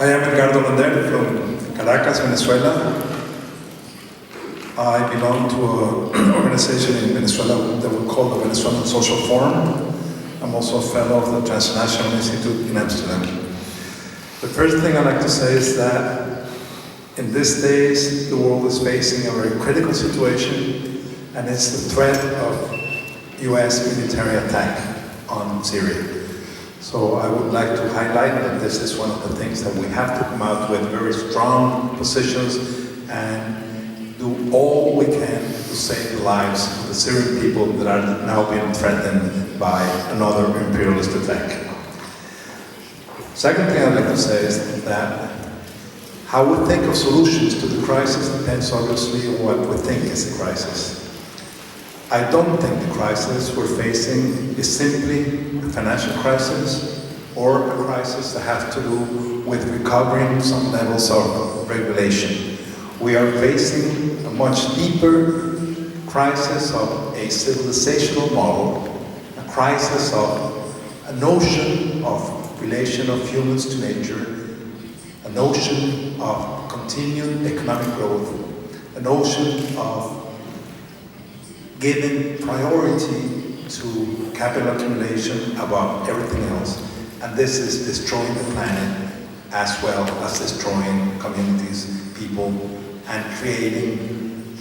I am Edgardo from Caracas, Venezuela. I belong to an organization in Venezuela that we call the Venezuelan Social Forum. I'm also a fellow of the Transnational Institute in Amsterdam. The first thing I'd like to say is that in these days, the world is facing a very critical situation, and it's the threat of US military attack on Syria. So I would like to highlight that this is one of the things that we have to come out with very strong positions and do all we can to save the lives of the Syrian people that are now being threatened by another imperialist attack. Second thing I'd like to say is that how we think of solutions to the crisis depends obviously on what we think is a crisis. I don't think the crisis we're facing is simply a financial crisis or a crisis that has to do with recovering some levels of regulation. We are facing a much deeper crisis of a civilizational model, a crisis of a notion of relation of humans to nature, a notion of continued economic growth, a notion of giving priority to capital accumulation above everything else. And this is destroying the planet as well as destroying communities, people, and creating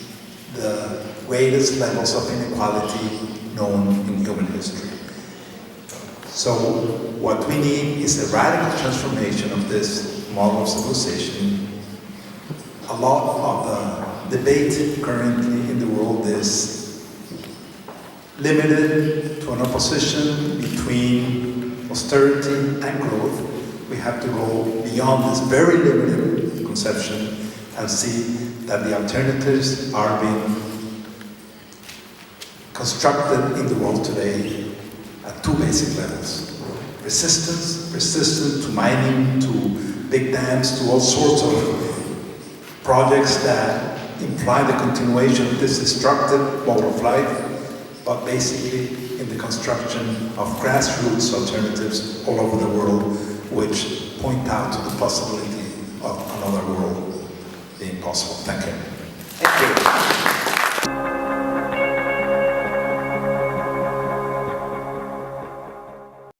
the greatest levels of inequality known in human history. So what we need is a radical transformation of this model of civilization. A lot of the debate currently in the world is limited to an opposition between austerity and growth. We have to go beyond this very limited conception and see that the alternatives are being constructed in the world today at two basic levels. Resistance to mining, to big dams, to all sorts of projects that imply the continuation of this destructive mode of life, but basically in the construction of grassroots alternatives all over the world, which point out to the possibility of another world being possible. Thank you. Thank you.